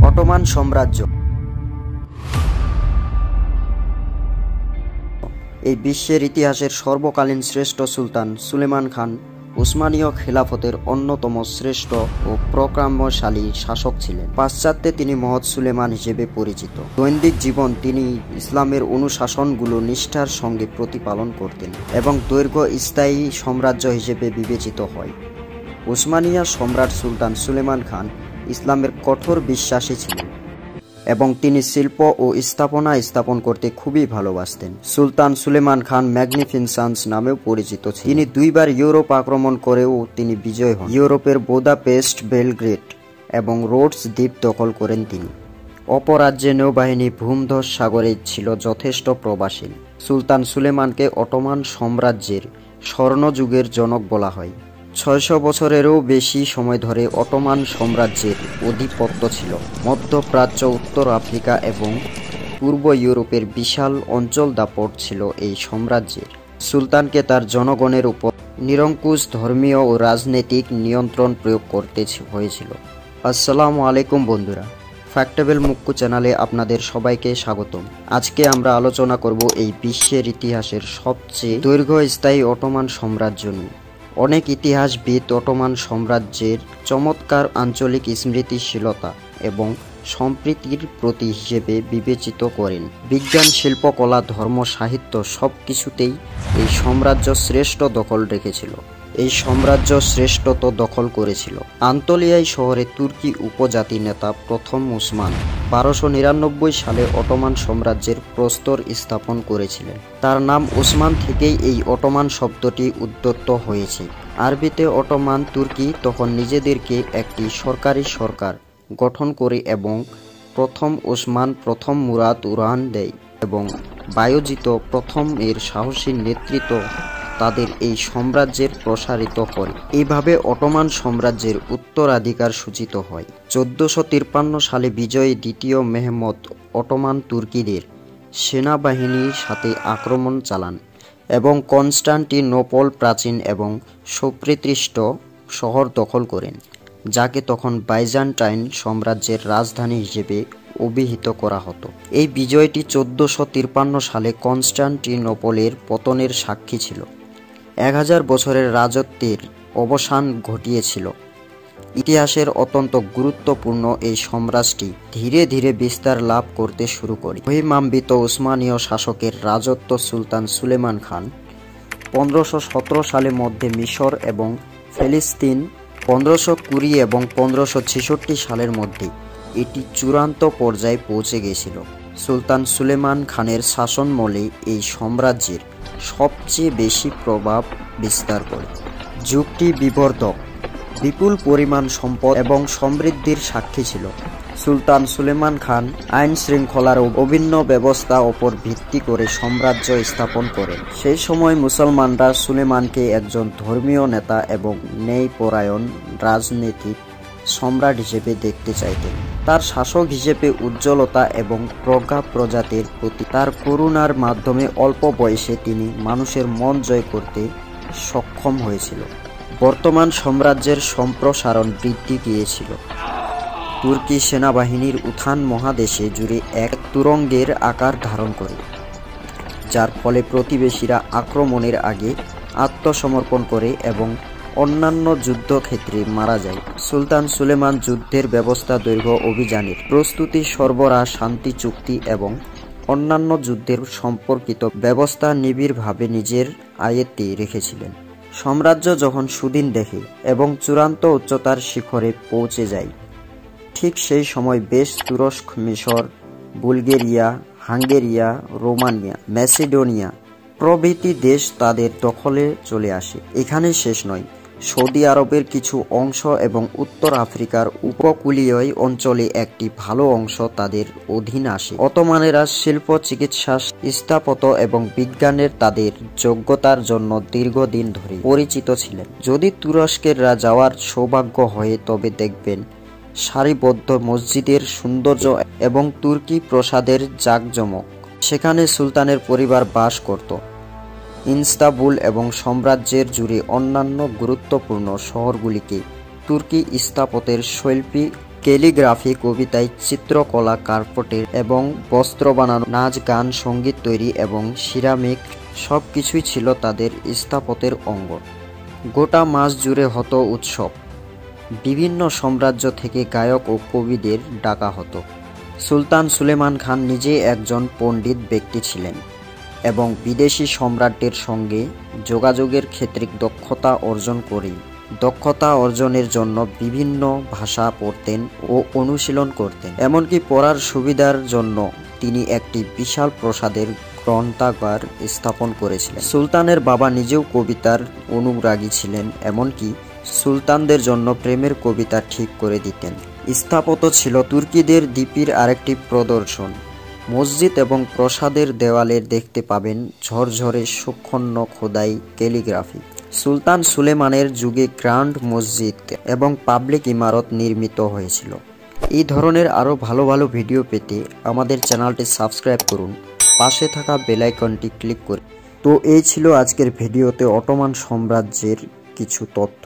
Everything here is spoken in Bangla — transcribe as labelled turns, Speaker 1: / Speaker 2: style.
Speaker 1: অটোমান সাম্রাজ্য এই বিশ্বের ইতিহাসের সর্বকালীন শ্রেষ্ঠ সুলতান সুলেমান খান উসমানীয় খেলাফতের অন্যতম শ্রেষ্ঠ ও প্রকাম্যশালী শাসক ছিলেন। পাশ্চাত্যে তিনি মহৎ সুলেমান হিসেবে পরিচিত। দৈনিক জীবন তিনি ইসলামের অনুশাসনগুলো নিষ্ঠার সঙ্গে প্রতিপালন করতেন এবং দীর্ঘস্থায়ী সাম্রাজ্য হিসেবে বিবেচিত হয়। উসমানিয়া সম্রাট সুলতান সুলেমান খান ইসলামের কঠোর বিশ্বাসী ছিলেন এবং তিনি শিল্প ও স্থাপন করতে খুবই ভালোবাসতেন। সুলতান সুলেমান খান ম্যাগনিফিসেন্স নামেও পরিচিত ছিলেন। তিনি দুইবার ইউরোপ আক্রমণ করেও তিনি বিজয় হন। ইউরোপের বুদাপেস্ট, বেলগ্রেড এবং রোডস দ্বীপ দখল করেন তিনি। অপরাজ্যে নৌবাহিনী ভূমধ্য সাগরে ছিল যথেষ্ট প্রবাসী। সুলতান সুলেমানকে অটোমান সাম্রাজ্যের স্বর্ণযুগের জনক বলা হয়। ৬০০ বছরেরও বেশি সময় ধরে অটোমান সাম্রাজ্যের আধিপত্য ছিল। মধ্যপ্রাচ্য, উত্তর আফ্রিকা এবং পূর্ব ইউরোপের বিশাল অঞ্চল দাপট ছিল এই সাম্রাজ্যের। সুলতানকে তার জনগণের উপর নিরঙ্কুশ ধর্মীয় ও রাজনৈতিক নিয়ন্ত্রণ প্রয়োগ করতে হয়েছিল। আসসালামু আলাইকুম বন্ধুরা, ফ্যাক্টেবল মুক্কু চ্যানেলে আপনাদের সবাইকে স্বাগতম। আজকে আমরা আলোচনা করব এই বিশ্বের ইতিহাসের সবচেয়ে দীর্ঘস্থায়ী অটোমান সাম্রাজ্য নিয়ে। অনেক ইতিহাসবিদ অটোমান সাম্রাজ্যের চমৎকার আঞ্চলিক স্মৃতিশীলতা এবং সম্প্রীতির প্রতীক হিসেবে বিবেচিত করেন। বিজ্ঞান, শিল্পকলা, ধর্ম, সাহিত্য সবকিছুতেই এই সাম্রাজ্য শ্রেষ্ঠ দখল রেখেছিল। এই সাম্রাজ্য শ্রেষ্ঠত্ব দখল করেছিল। আন্তলিয়াই শহরে তুর্কি উপজাতি নেতা প্রথম উসমান 1299 সালে অটোমান সাম্রাজ্যের প্রস্তর স্থাপন করেছিলেন। তার নাম উসমান থেকেই এই অটোমান শব্দটি উদ্ভূত হয়েছে। আরবিতে অটোমান তুর্কি তখন নিজেদেরকে একটি সরকারি সরকার গঠন করে এবং প্রথম উসমান প্রথম মুরাদ উরান দেয় এবং বায়োজিত প্রথম এর সাহসী নেতৃত্ব তাদের এই সাম্রাজ্যের প্রসারিত করে। এইভাবে অটোমান সাম্রাজ্যের উত্তরাধিকার সূচিত হয়। 1453 সালে বিজয়ী দ্বিতীয় মেহমদ অটোমান তুর্কিদের সেনাবাহিনীর সাথে আক্রমণ চালান এবং কনস্টান্টিনোপল প্রাচীন এবং সুপ্রতিষ্ঠিত শহর দখল করেন, যাকে তখন বাইজান্টাইন সাম্রাজ্যের রাজধানী হিসেবে অভিহিত করা হতো। এই বিজয়টি 1453 সালে কনস্টান্টিনোপলের পতনের সাক্ষী ছিল। 1000 বছরের রাজত্বের অবসান ঘটিয়েছিল। ইতিহাসের অত্যন্ত গুরুত্বপূর্ণ এই সাম্রাজ্যটি ধীরে ধীরে বিস্তার লাভ করতে শুরু করে। মহিমান্বিত উসমানীয় শাসকের রাজত্ব সুলতান সুলেমান খান 1517 সালের মধ্যে মিশর এবং ফিলিস্তিন, 1520 এবং 1566 সালের মধ্যে এটি চূড়ান্ত পর্যায়ে পৌঁছে গিয়েছিল। সুলতান সুলেমান খানের শাসনমলে এই সাম্রাজ্যের সবচেয়ে বেশি প্রভাব বিস্তার করে। যুগটি বিবর্ধক, বিপুল পরিমাণ সম্পদ এবং সমৃদ্ধির সাক্ষী ছিল। সুলতান সুলেমান খান আইন শৃঙ্খলার অভিন্ন ব্যবস্থা ওপর ভিত্তি করে সাম্রাজ্য স্থাপন করেন। সেই সময় মুসলমানরা সুলেমানকে একজন ধর্মীয় নেতা এবং ন্যায়পরায়ণ রাজনৈতিক সম্রাট হিসেবে দেখতে চাইতেন। তার শাসক হিসেবে উজ্জ্বলতা এবং প্রজ্ঞা প্রজাতির প্রতি তার করুণার মাধ্যমে অল্প বয়সে তিনি মানুষের মন জয় করতে সক্ষম হয়েছিল। বর্তমান সাম্রাজ্যের সম্প্রসারণ বৃদ্ধি পেয়েছিল। তুর্কি সেনাবাহিনীর উত্থান মহাদেশে জুড়ে এক তুরঙ্গের আকার ধারণ করে, যার ফলে প্রতিবেশীরা আক্রমণের আগে আত্মসমর্পণ করে এবং অন্যান্য যুদ্ধক্ষেত্রে মারা যায়। সুলতান সুলেমান যুদ্ধের ব্যবস্থা, দৈর্ঘ্য, অভিযানের প্রস্তুতি, সরবরাহ, শান্তি চুক্তি এবং অন্যান্য যুদ্ধের সম্পর্কিত ব্যবস্থা নিবিড়ভাবে নিজের আয়ত্তে রেখেছিলেন। সাম্রাজ্য যখন সুদিন দেখে এবং চূড়ান্ত উচ্চতার শিখরে পৌঁছে যায়, ঠিক সেই সময় বেশ তুরস্ক, মিশর, বুলগেরিয়া, হাঙ্গেরিয়া, রোমানিয়া, ম্যাসিডোনিয়া প্রভৃতি দেশ তাদের দখলে চলে আসে। এখানে শেষ নয়, সৌদি আরবের কিছু অংশ এবং উত্তর আফ্রিকার উপকূলীয় অঞ্চলে একটি ভালো অংশ তাদের অধীন আসে। অটোমানেরা শিল্প, চিকিৎসা, স্থাপত্য এবং বিজ্ঞানের তাদের যোগ্যতার জন্য দীর্ঘদিন ধরে পরিচিত ছিলেন। যদি তুরস্কের যাওয়ার সৌভাগ্য হয় তবে দেখবেন সারিবদ্ধ মসজিদের সৌন্দর্য এবং তুর্কি প্রাসাদের জাঁকজমক। সেখানে সুলতানের পরিবার বাস করত। ইস্তানবুল এবং সাম্রাজ্যের জুড়ে অন্যান্য গুরুত্বপূর্ণ শহরগুলিকে তুর্কি স্থাপত্যের শৈল্পী ক্যালিগ্রাফি, কবিতায়, চিত্রকলা, কার্পেটের এবং বস্ত্র বানানো, নাচ, গান, সঙ্গীত তৈরি এবং সিরামিক সবকিছুই ছিল তাদের স্থাপত্যের অঙ্গ। গোটা মাস জুড়ে হতো উৎসব। বিভিন্ন সাম্রাজ্য থেকে গায়ক ও কবিদের ডাকা হতো। সুলতান সুলেমান খান নিজে একজন পণ্ডিত ব্যক্তি ছিলেন এবং বিদেশি সম্রাটদের সঙ্গে যোগাযোগের ক্ষেত্রে দক্ষতা অর্জনের জন্য বিভিন্ন ভাষা পড়তেন ও অনুশীলন করতেন। এমনকি পড়ার সুবিধার জন্য তিনি একটি বিশাল প্রাসাদের গ্রন্থাগার স্থাপন করেছিলেন। সুলতানের বাবা নিজেও কবিতার অনুরাগী ছিলেন, এমনকি সুলতানদের জন্য প্রেমের কবিতা ঠিক করে দিতেন। স্থাপত্য ছিল তুর্কিদের দ্বীপের আরেকটি প্রদর্শন। মসজিদ এবং প্রাসাদের দেওয়ালে দেখতে পাবেন ঝরঝরে সূক্ষ্ম খোদাই ক্যালিগ্রাফি। সুলতান সুলেমানের যুগে গ্র্যান্ড মসজিদ এবং পাবলিক ইমারত নির্মিত হয়েছিল। এই ধরনের আরও ভালো ভালো ভিডিও পেতে আমাদের চ্যানেলটি সাবস্ক্রাইব করুন, পাশে থাকা বেল আইকনটি ক্লিক করুন। তো এই ছিল আজকের ভিডিওতে অটোমান সাম্রাজ্যের কিছু তথ্য।